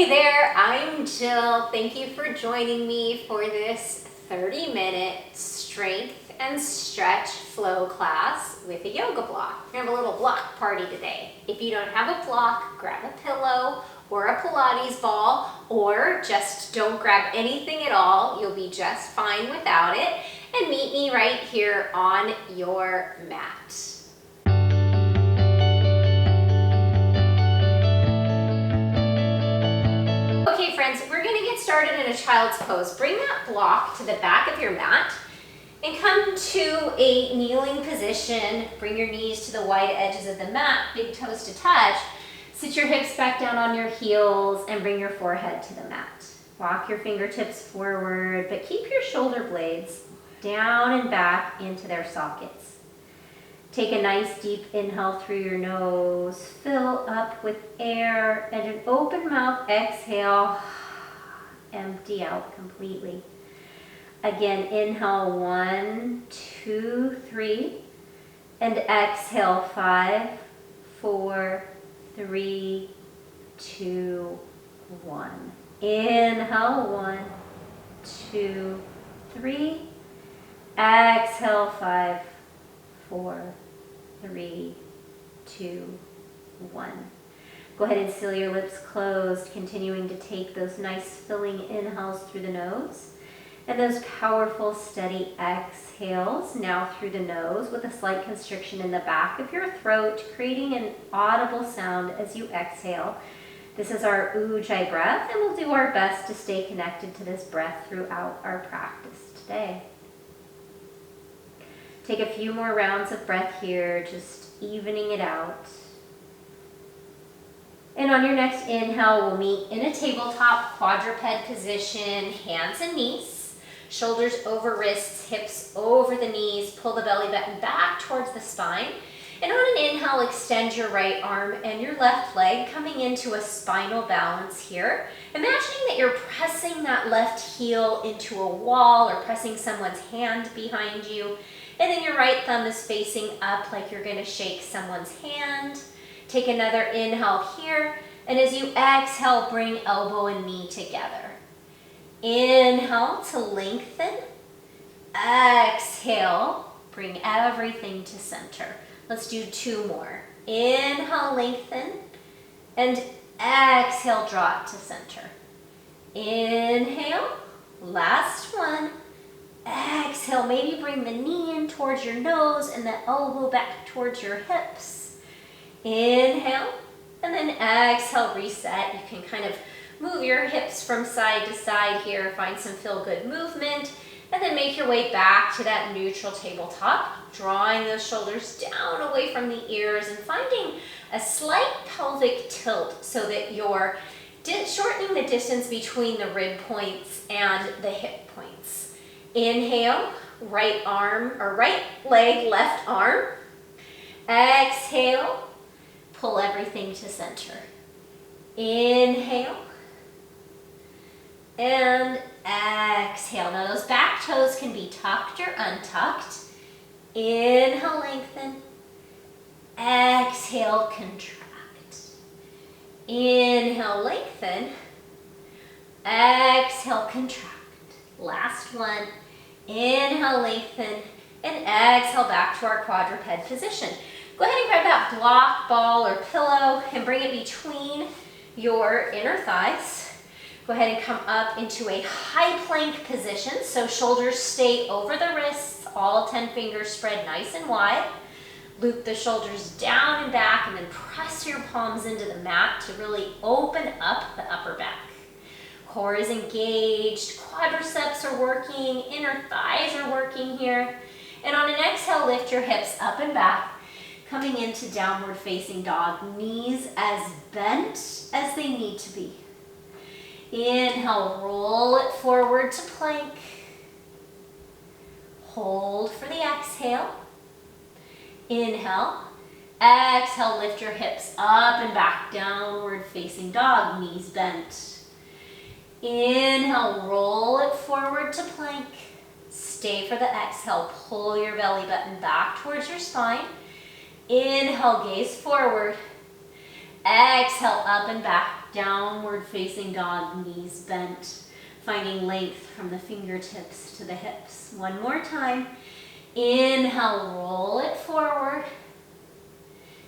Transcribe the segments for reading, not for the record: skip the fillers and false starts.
Hey there, I'm Jill. Thank you for joining me for this 30-minute strength and stretch flow class with a yoga block. We're gonna have a little block party today. If you don't have a block, grab a pillow or a Pilates ball, or just don't grab anything at all. You'll be just fine without it. And meet me right here on your mat. Okay friends, we're gonna get started in a child's pose. Bring that block to the back of your mat and come to a kneeling position. Bring your knees to the wide edges of the mat, big toes to touch. Sit your hips back down on your heels and bring your forehead to the mat. Walk your fingertips forward, but keep your shoulder blades down and back into their sockets. Take a nice deep inhale through your nose, fill up with air, and an open mouth exhale, empty out completely. Again, inhale 1, 2, 3, and exhale 5, 4, 3, 2, 1. Inhale 1, 2, 3. Exhale 5, 4, 3, 2, 1. Go ahead and seal your lips closed, continuing to take those nice filling inhales through the nose and those powerful steady exhales now through the nose with a slight constriction in the back of your throat, creating an audible sound as you exhale. This is our Ujjayi breath, and we'll do our best to stay connected to this breath throughout our practice today. Take a few more rounds of breath here, just evening it out. And on your next inhale, we'll meet in a tabletop quadruped position, hands and knees. Shoulders over wrists, hips over the knees, pull the belly button back towards the spine. And on an inhale, extend your right arm and your left leg, coming into a spinal balance here. Imagining that you're pressing that left heel into a wall or pressing someone's hand behind you. And then your right thumb is facing up like you're going to shake someone's hand. Take another inhale here. And as you exhale, bring elbow and knee together. Inhale to lengthen. Exhale, bring everything to center. Let's do 2 more. Inhale, lengthen. And exhale, draw it to center. Inhale, last one. Exhale, maybe bring the knee in towards your nose and the elbow back towards your hips. Inhale, and then exhale, reset. You can kind of move your hips from side to side here, find some feel-good movement, and then make your way back to that neutral tabletop, drawing those shoulders down away from the ears and finding a slight pelvic tilt so that you're shortening the distance between the rib points and the hip points. Inhale, right arm or right leg, left arm. Exhale, pull everything to center. Inhale. And exhale. Now those back toes can be tucked or untucked. Inhale, lengthen. Exhale, contract. Inhale, lengthen. Exhale, contract. Last one. Inhale, lengthen. And exhale back to our quadruped position. Go ahead and grab that block, ball, or pillow and bring it between your inner thighs. Go ahead and come up into a high plank position. So shoulders stay over the wrists, all 10 fingers spread nice and wide. Loop the shoulders down and back and then press your palms into the mat to really open up the upper back. Core is engaged, quadriceps are working, inner thighs are working here. And on an exhale, lift your hips up and back, coming into downward facing dog, knees as bent as they need to be. Inhale, roll it forward to plank. Hold for the exhale. Inhale. Exhale, lift your hips up and back, downward facing dog, knees bent. Inhale, roll it forward to plank. Stay for the exhale, pull your belly button back towards your spine. Inhale, gaze forward. Exhale, up and back, downward facing dog, knees bent, finding length from the fingertips to the hips. One more time. Inhale, roll it forward.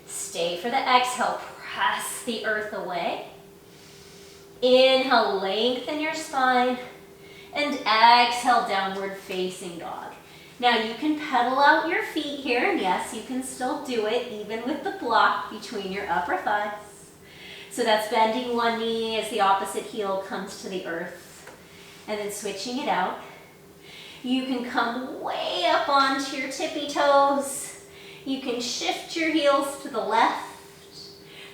Stay for the exhale, press the earth away. Inhale, lengthen your spine. And exhale, downward facing dog. Now you can pedal out your feet here, and yes, you can still do it even with the block between your upper thighs. So that's bending one knee as the opposite heel comes to the earth, and then switching it out. You can come way up onto your tippy toes. You can shift your heels to the left.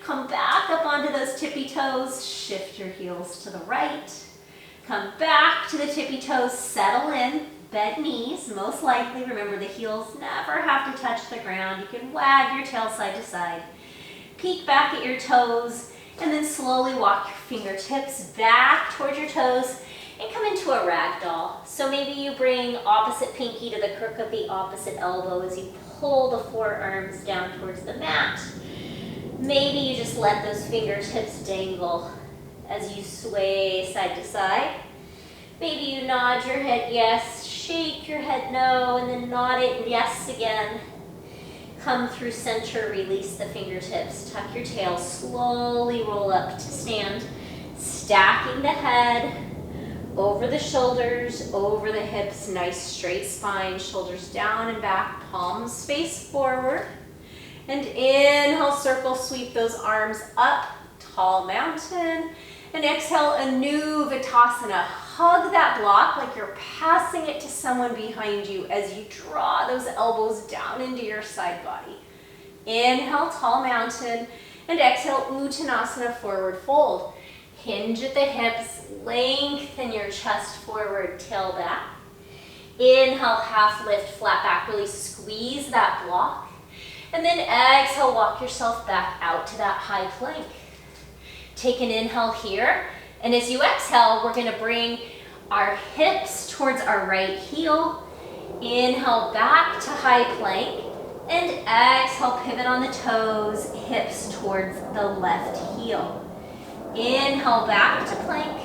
Come back up onto those tippy toes. Shift your heels to the right. Come back to the tippy toes. Settle in. Bent knees, most likely. Remember, the heels never have to touch the ground. You can wag your tail side to side. Peek back at your toes, and then slowly walk your fingertips back towards your toes and come into a ragdoll. So maybe you bring opposite pinky to the crook of the opposite elbow as you pull the forearms down towards the mat. Maybe you just let those fingertips dangle as you sway side to side. Maybe you nod your head yes, shake your head no, and then nod it yes again. Come through center, release the fingertips, tuck your tail, slowly roll up to stand, stacking the head over the shoulders, over the hips, nice straight spine, shoulders down and back, palms face forward. And inhale, circle, sweep those arms up, tall mountain. And exhale, a new Vinyasa. Hug that block like you're passing it to someone behind you as you draw those elbows down into your side body. Inhale, tall mountain, and exhale, Uttanasana, forward fold. Hinge at the hips, lengthen your chest forward, tail back. Inhale, half lift, flat back, really squeeze that block. And then exhale, walk yourself back out to that high plank. Take an inhale here, and as you exhale, we're gonna bring our hips towards our right heel. Inhale back to high plank, and exhale, pivot on the toes, hips towards the left heel. Inhale back to plank,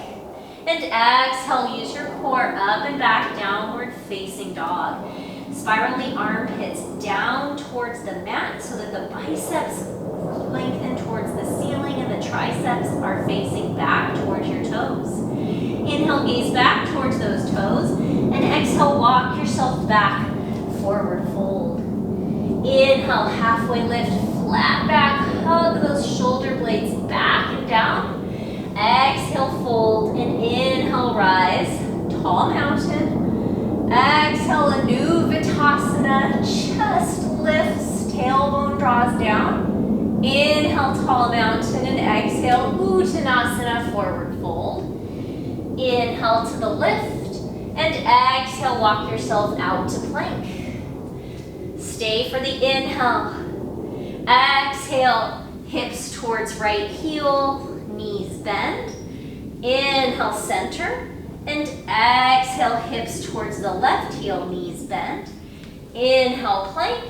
and exhale, use your core up and back, downward facing dog. Spiral the armpits down towards the mat so that the biceps lengthen towards the ceiling and the triceps are facing back towards your toes. Inhale, gaze back towards those toes, and exhale, walk yourself back, forward fold. Inhale, halfway lift, flat back, hug those shoulder blades back and down. Exhale, fold, and inhale, rise, tall mountain. Exhale, a new Vinyasa, chest lifts, tailbone draws down. Inhale, tall mountain, and exhale, Uttanasana, forward fold. Inhale to the lift, and exhale, walk yourself out to plank. Stay for the inhale. Exhale, hips towards right heel, knees bend. Inhale, center. And exhale, hips towards the left heel, knees bend. Inhale, plank.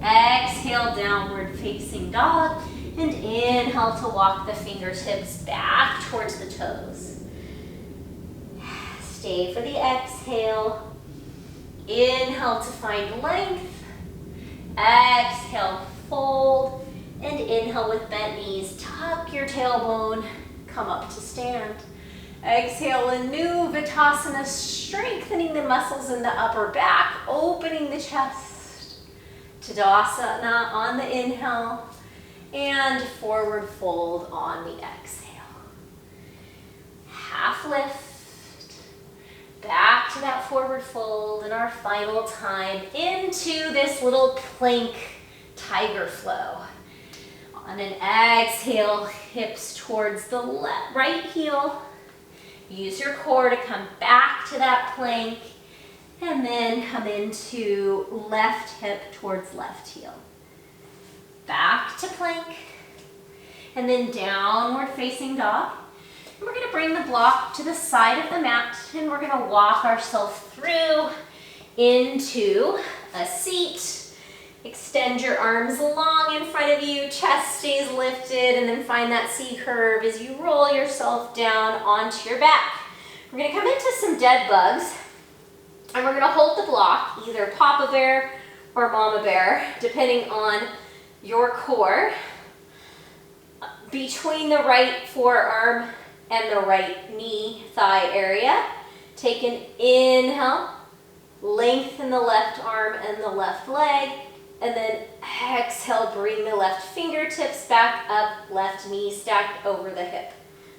Exhale, downward facing dog. And inhale to walk the fingertips back towards the toes. Stay for the exhale. Inhale to find length. Exhale, fold. And inhale with bent knees. Tuck your tailbone. Come up to stand. Exhale, a new Vinyasa, strengthening the muscles in the upper back, opening the chest. Tadasana on the inhale, and forward fold on the exhale. Half lift, back to that forward fold, and our final time into this little plank tiger flow. On an exhale, hips towards the right heel. Use your core to come back to that plank, and then come into left hip towards left heel. Back to plank, and then downward facing dog. And we're gonna bring the block to the side of the mat, and we're gonna walk ourselves through into a seat. Extend your arms long in front of you, chest stays lifted, and then find that C curve as you roll yourself down onto your back. We're gonna come into some dead bugs, and we're gonna hold the block, either Papa Bear or Mama Bear, depending on your core, between the right forearm and the right knee, thigh area. Take an inhale, lengthen the left arm and the left leg, and then exhale, bring the left fingertips back up, left knee stacked over the hip.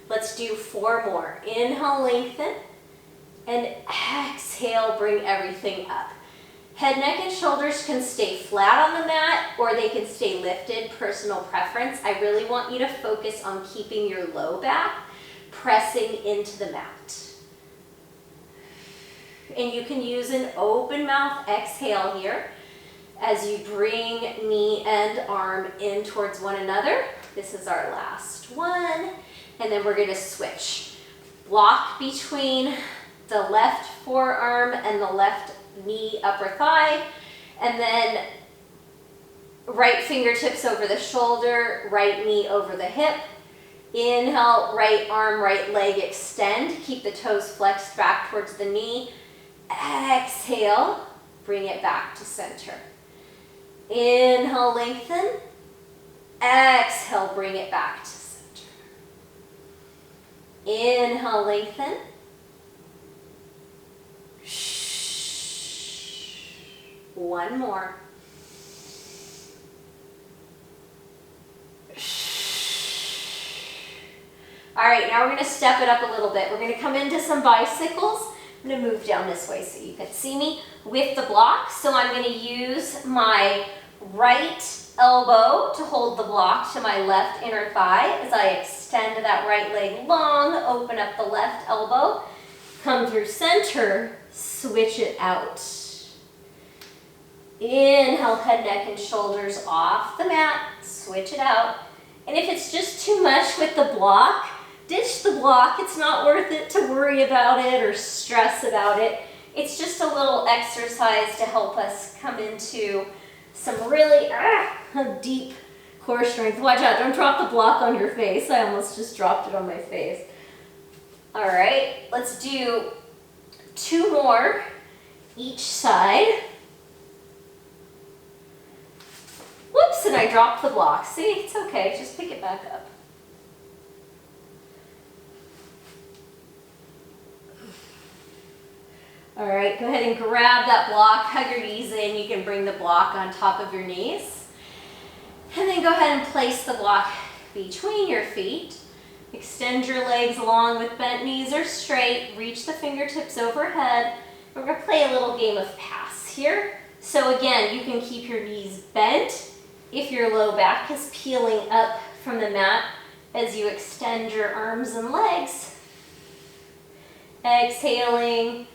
Let's do 4 more. Inhale, lengthen, and exhale, bring everything up. Head, neck, and shoulders can stay flat on the mat or they can stay lifted, personal preference. I really want you to focus on keeping your low back pressing into the mat. And you can use an open mouth exhale here as you bring knee and arm in towards one another. This is our last one. And then we're gonna switch. Block between the left forearm and the left knee, upper thigh, and then right fingertips over the shoulder, right knee over the hip. Inhale, right arm, right leg extend. Keep the toes flexed back towards the knee. Exhale, bring it back to center. Inhale, lengthen. Exhale, bring it back to center. Inhale, lengthen. One more. All right, now we're going to step it up a little bit. We're going to come into some bicycles. I'm going to move down this way so you can see me with the block. So I'm going to use my right elbow to hold the block to my left inner thigh as I extend that right leg long, open up the left elbow, come through center, switch it out. Inhale, head, neck, and shoulders off the mat, switch it out. And if it's just too much with the block, ditch the block. It's not worth it to worry about it or stress about it. It's just a little exercise to help us come into some really deep core strength. Watch out, don't drop the block on your face. I almost just dropped it on my face. All right, let's do 2 more each side. Whoops, and I dropped the block. See, it's okay, just pick it back up. All right, go ahead and grab that block, hug your knees in. You can bring the block on top of your knees. And then go ahead and place the block between your feet. Extend your legs long with bent knees or straight. Reach the fingertips overhead. We're gonna play a little game of pass here. So again, you can keep your knees bent if your low back is peeling up from the mat as you extend your arms and legs. Exhaling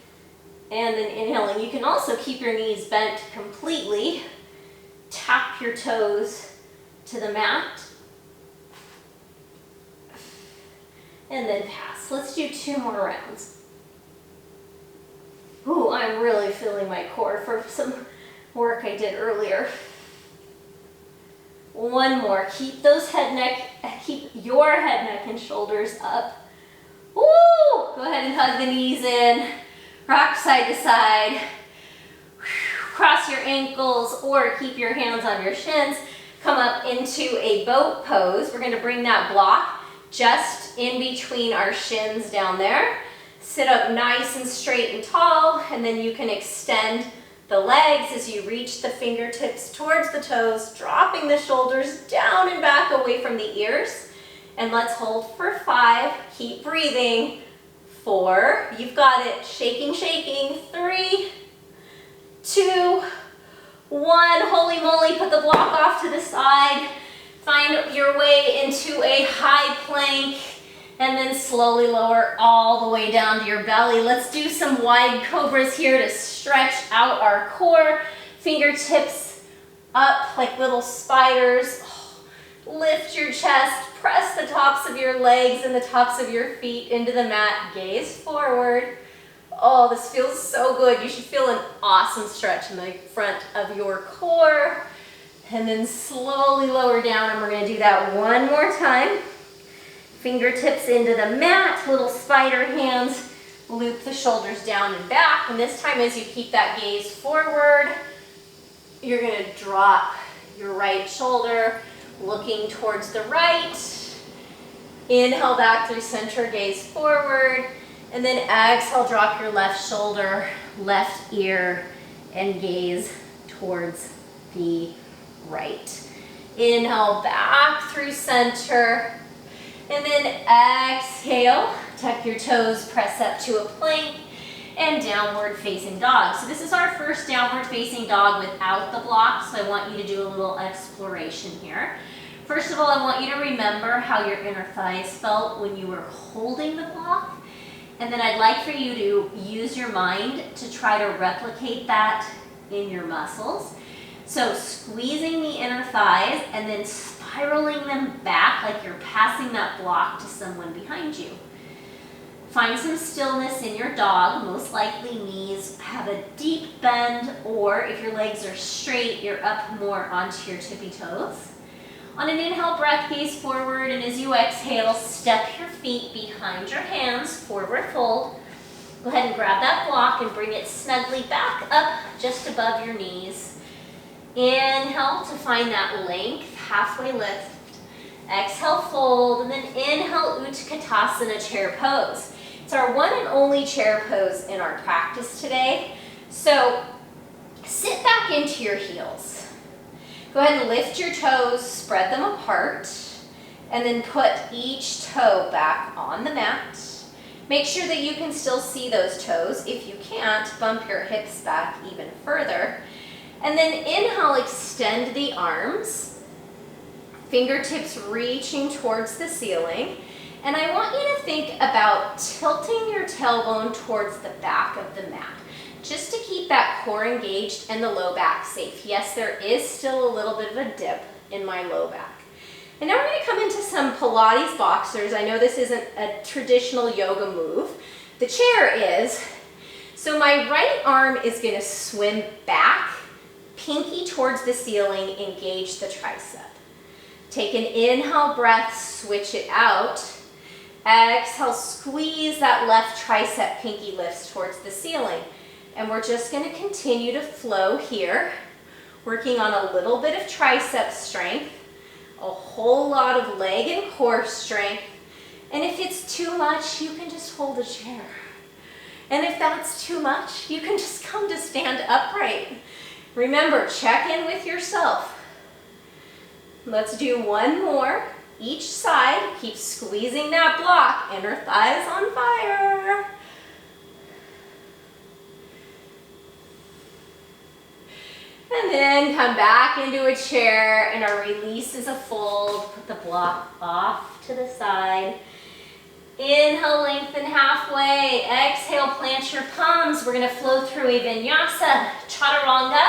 and then inhaling. You can also keep your knees bent completely. Tap your toes to the mat. And then pass. Let's do 2 more rounds. Ooh, I'm really feeling my core for some work I did earlier. 1 more. Keep those keep your head, neck, and shoulders up. Woo! Go ahead and hug the knees in. Rock side to side. Cross your ankles or keep your hands on your shins. Come up into a boat pose. We're going to bring that block just in between our shins down there. Sit up nice and straight and tall, and then you can extend the legs as you reach the fingertips towards the toes, dropping the shoulders down and back away from the ears. And let's hold for 5. Keep breathing. 4. You've got it. Shaking, shaking. 3, 2, 1. Holy moly, put the block off to the side. Find your way into a high plank and then slowly lower all the way down to your belly. Let's do some wide cobras here to stretch out our core. Fingertips up like little spiders. Lift your chest, press the tops of your legs and the tops of your feet into the mat. Gaze forward. Oh, this feels so good. You should feel an awesome stretch in the front of your core. And then slowly lower down, and we're gonna do that one more time. Fingertips into the mat, little spider hands, loop the shoulders down and back. And this time, as you keep that gaze forward, you're gonna drop your right shoulder, looking towards the right. Inhale back through center, gaze forward. And then exhale, drop your left shoulder, left ear, and gaze towards the right. Inhale back through center. And then exhale, tuck your toes, press up to a plank, and downward facing dog. So this is our first downward facing dog without the block, so I want you to do a little exploration here. First of all, I want you to remember how your inner thighs felt when you were holding the block. And then I'd like for you to use your mind to try to replicate that in your muscles. So squeezing the inner thighs and then spiraling them back like you're passing that block to someone behind you. Find some stillness in your dog. Most likely knees have a deep bend, or if your legs are straight, you're up more onto your tippy toes. On an inhale breath, gaze forward, and as you exhale, step your feet behind your hands, forward fold. Go ahead and grab that block and bring it snugly back up just above your knees. Inhale to find that length, halfway lift. Exhale, fold, and then inhale, Utkatasana, chair pose. It's our one and only chair pose in our practice today. So sit back into your heels. Go ahead and lift your toes, spread them apart, and then put each toe back on the mat. Make sure that you can still see those toes. If you can't, bump your hips back even further. And then inhale, extend the arms, fingertips reaching towards the ceiling. And I want you to think about tilting your tailbone towards the back of the mat, just to keep that core engaged and the low back safe. Yes, there is still a little bit of a dip in my low back. And now we're going to come into some Pilates boxers. I know this isn't a traditional yoga move. The chair is. So my right arm is going to swim back, pinky towards the ceiling, engage the tricep. Take an inhale breath, switch it out. Exhale, squeeze that left tricep, pinky lifts towards the ceiling. And we're just going to continue to flow here, working on a little bit of tricep strength, a whole lot of leg and core strength. And if it's too much, you can just hold a chair. And if that's too much, you can just come to stand upright. Remember, check in with yourself. Let's do one more. Each side, keep squeezing that block, inner thighs on fire. And then come back into a chair, and our release is a fold. Put the block off to the side. Inhale, lengthen halfway. Exhale, plant your palms. We're going to flow through a Vinyasa, Chaturanga,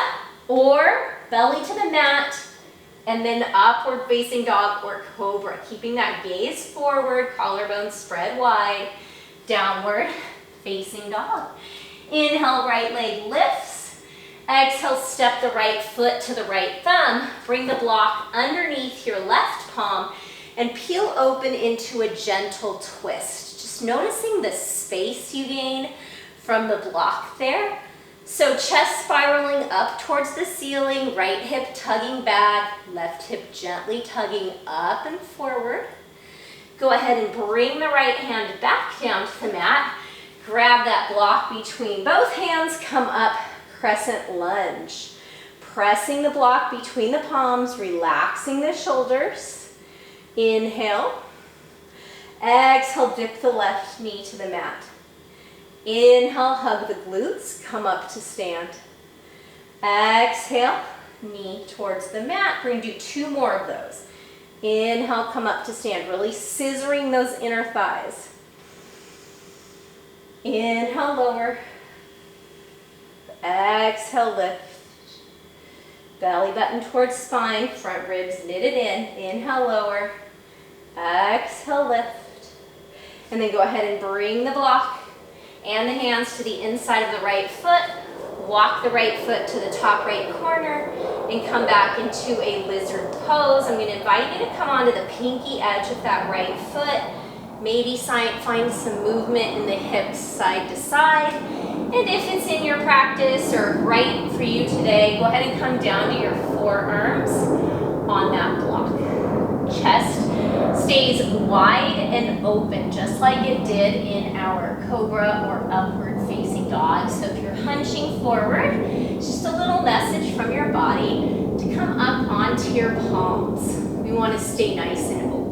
or belly to the mat, and then upward facing dog or cobra. Keeping that gaze forward, collarbones spread wide, downward facing dog. Inhale, right leg lifts. Exhale, step the right foot to the right thumb. Bring the block underneath your left palm and peel open into a gentle twist. Just noticing the space you gain from the block there. So chest spiraling up towards the ceiling, right hip tugging back, left hip gently tugging up and forward. Go ahead and bring the right hand back down to the mat. Grab that block between both hands, come up, crescent lunge. Pressing the block between the palms, relaxing the shoulders. Inhale. Exhale, dip the left knee to the mat. Inhale, hug the glutes, come up to stand. Exhale, knee towards the mat. We're going to do two more of those. Inhale, come up to stand, really scissoring those inner thighs. Inhale, lower. Exhale, lift. Belly button towards spine, front ribs knitted in. Inhale, lower. Exhale, lift. And then go ahead and bring the block and the hands to the inside of the right foot. Walk the right foot to the top right corner and come back into a lizard pose. I'm going to invite you to come onto the pinky edge of that right foot. Maybe find some movement in the hips side to side. And if it's in your practice or right for you today, go ahead and come down to your forearms on that block. Chest stays wide and open, just like it did in our cobra or upward facing dog. So if you're hunching forward, it's just a little message from your body to come up onto your palms. We want to stay nice and open.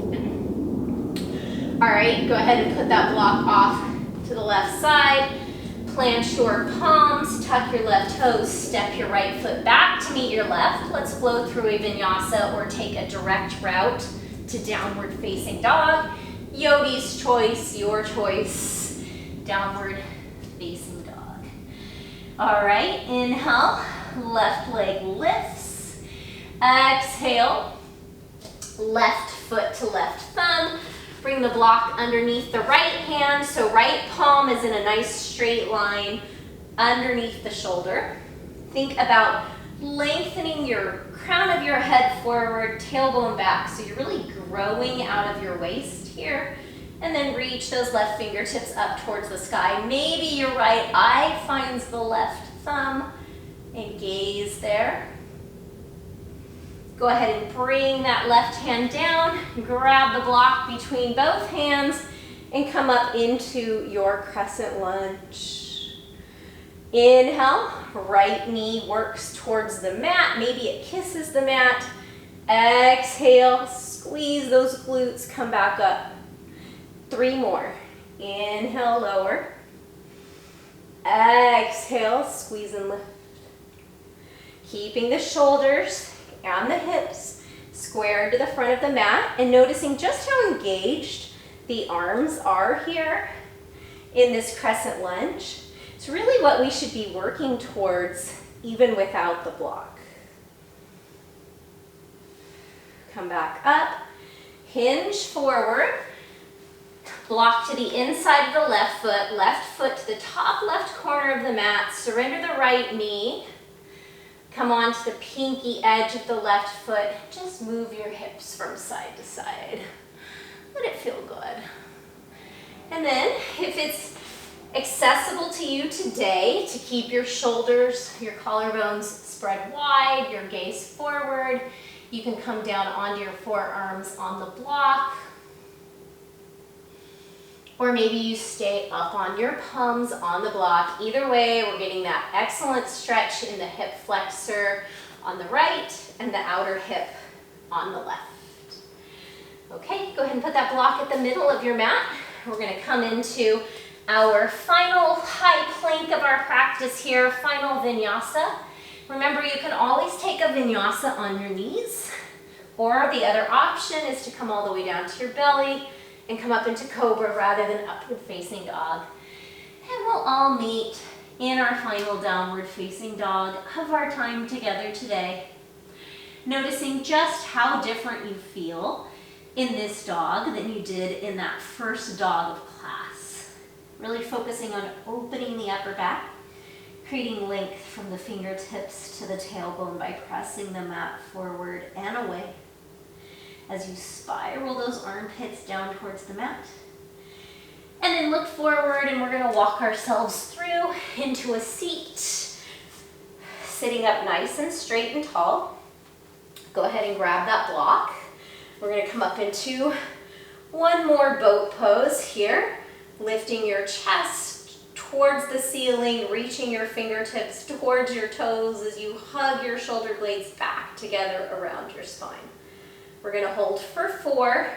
All right, go ahead and put that block off to the left side. Plant your palms, tuck your left toes, step your right foot back to meet your left. Let's flow through a vinyasa or take a direct route to downward facing dog. Yogi's choice, your choice, downward facing dog. All right, inhale, left leg lifts. Exhale, left foot to left thumb. Bring the block underneath the right hand, so right palm is in a nice straight line underneath the shoulder. Think about lengthening your crown of your head forward, tailbone back, so you're really growing out of your waist here. And then reach those left fingertips up towards the sky. Maybe your right eye finds the left thumb and gaze there. Go ahead and bring that left hand down, grab the block between both hands, and come up into your crescent lunge. Inhale, right knee works towards the mat, maybe it kisses the mat. Exhale, squeeze those glutes, come back up. 3 more. Inhale, lower. Exhale, squeeze and lift. Keeping the shoulders and the hips square to the front of the mat, and noticing just how engaged the arms are here in this crescent lunge. It's really what we should be working towards even without the block. Come back up, hinge forward, block to the inside of the left foot to the top left corner of the mat, surrender the right knee. Come on to the pinky edge of the left foot. Just move your hips from side to side. Let it feel good. And then, if it's accessible to you today, to keep your shoulders, your collarbones spread wide, your gaze forward, you can come down onto your forearms on the block. Or maybe you stay up on your palms on the block. Either way, we're getting that excellent stretch in the hip flexor on the right and the outer hip on the left. Okay, go ahead and put that block at the middle of your mat. We're going to come into our final high plank of our practice here, final vinyasa. Remember, you can always take a vinyasa on your knees, or the other option is to come all the way down to your belly and come up into cobra rather than upward facing dog. And we'll all meet in our final downward facing dog of our time together today. Noticing just how different you feel in this dog than you did in that first dog of class. Really focusing on opening the upper back, creating length from the fingertips to the tailbone by pressing the mat forward and away. As you spiral those armpits down towards the mat. And then look forward, and we're going to walk ourselves through into a seat. Sitting up nice and straight and tall. Go ahead and grab that block. We're going to come up into one more boat pose here. Lifting your chest towards the ceiling, reaching your fingertips towards your toes as you hug your shoulder blades back together around your spine. We're going to hold for 4.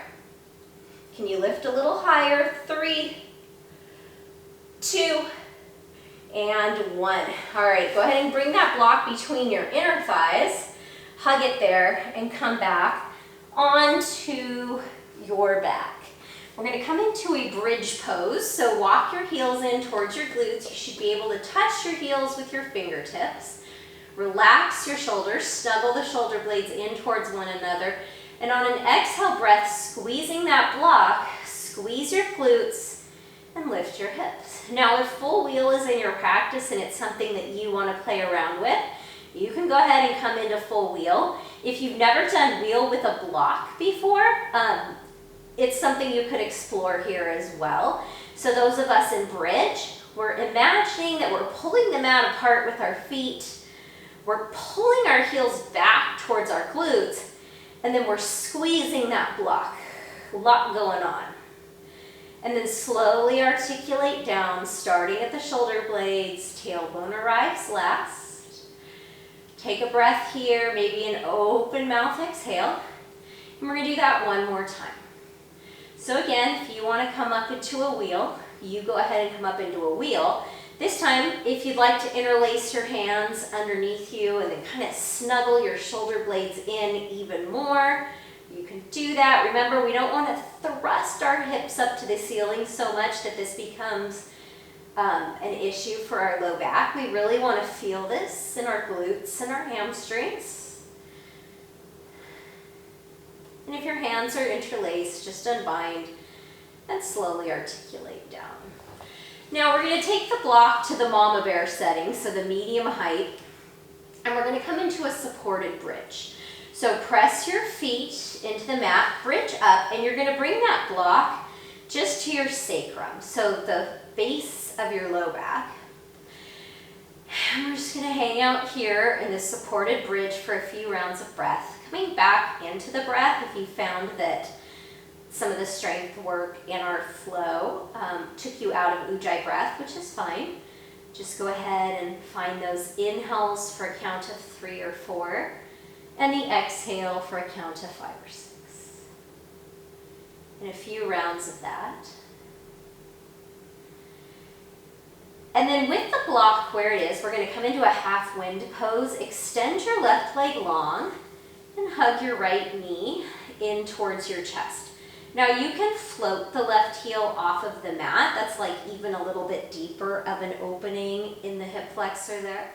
Can you lift a little higher? 3, 2, and 1. All right, go ahead and bring that block between your inner thighs. Hug it there and come back onto your back. We're going to come into a bridge pose. So walk your heels in towards your glutes. You should be able to touch your heels with your fingertips. Relax your shoulders. Snuggle the shoulder blades in towards one another. And on an exhale breath, squeezing that block, squeeze your glutes, and lift your hips. Now, if full wheel is in your practice and it's something that you want to play around with, you can go ahead and come into full wheel. If you've never done wheel with a block before, it's something you could explore here as well. So those of us in bridge, we're imagining that we're pulling the mat apart with our feet. We're pulling our heels back towards our glutes, and then we're squeezing that block. A lot going on. And then slowly articulate down, starting at the shoulder blades, tailbone arrives last. Take a breath here, maybe an open mouth exhale. And we're gonna do that one more time. So again, if you wanna come up into a wheel, you go ahead and come up into a wheel. This time, if you'd like to interlace your hands underneath you and then kind of snuggle your shoulder blades in even more, you can do that. Remember, we don't want to thrust our hips up to the ceiling so much that this becomes an issue for our low back. We really want to feel this in our glutes and our hamstrings. And if your hands are interlaced, just unbind and slowly articulate down. Now we're going to take the block to the mama bear setting, so the medium height, and we're going to come into a supported bridge. So press your feet into the mat, bridge up, and you're going to bring that block just to your sacrum, so the base of your low back. And we're just going to hang out here in this supported bridge for a few rounds of breath. Coming back into the breath, if you found that some of the strength work in our flow took you out of Ujjayi breath, which is fine. Just go ahead and find those inhales for a count of 3 or 4, and the exhale for a count of 5 or 6. And a few rounds of that. And then with the block where it is, we're going to come into a half wind pose. Extend your left leg long and hug your right knee in towards your chest. Now you can float the left heel off of the mat. That's like even a little bit deeper of an opening in the hip flexor there.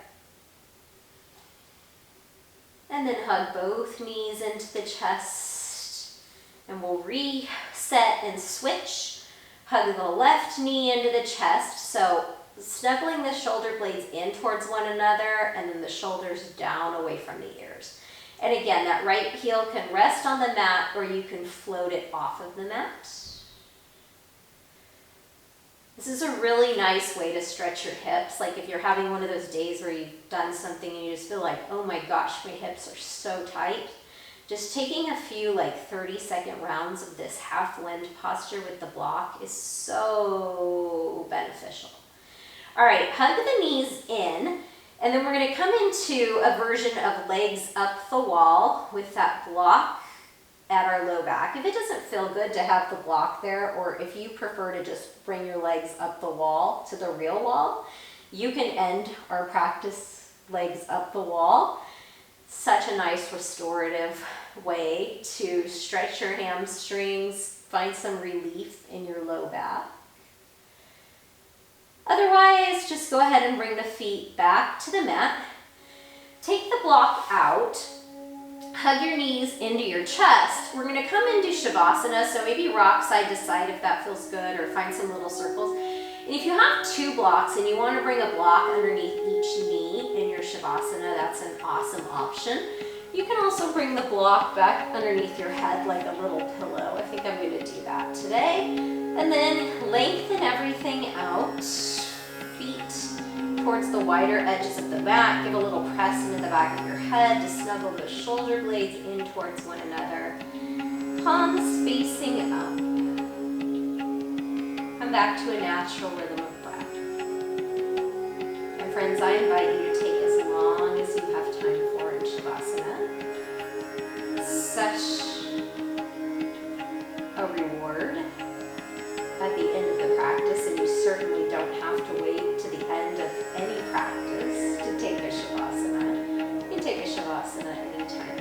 And then hug both knees into the chest. And we'll reset and switch. Hug the left knee into the chest. So snuggling the shoulder blades in towards one another, and then the shoulders down away from the ears. And again, that right heel can rest on the mat, or you can float it off of the mat. This is a really nice way to stretch your hips. Like if you're having one of those days where you've done something and you just feel like, oh my gosh, my hips are so tight. Just taking a few like 30-second rounds of this half wind posture with the block is so beneficial. All right, hug the knees in. And then we're going to come into a version of legs up the wall with that block at our low back. If it doesn't feel good to have the block there, or if you prefer to just bring your legs up the wall to the real wall, you can end our practice legs up the wall. Such a nice restorative way to stretch your hamstrings, find some relief in your low back. Otherwise, just go ahead and bring the feet back to the mat. Take the block out. Hug your knees into your chest. We're going to come into Shavasana, so maybe rock side to side if that feels good, or find some little circles. And if you have 2 blocks and you want to bring a block underneath each knee in your Shavasana, that's an awesome option. You can also bring the block back underneath your head like a little pillow. I think I'm going to do that today. And then lengthen everything out. Feet towards the wider edges of the mat. Give a little press into the back of your head to snuggle the shoulder blades in towards one another. Palms facing up. Come back to a natural rhythm of breath. And friends, I invite you to take as long as you have time for in Shavasana. Such a reward at the end of the practice, and you certainly don't have to wait to the end of any practice to take a Shavasana. You can take a Shavasana anytime.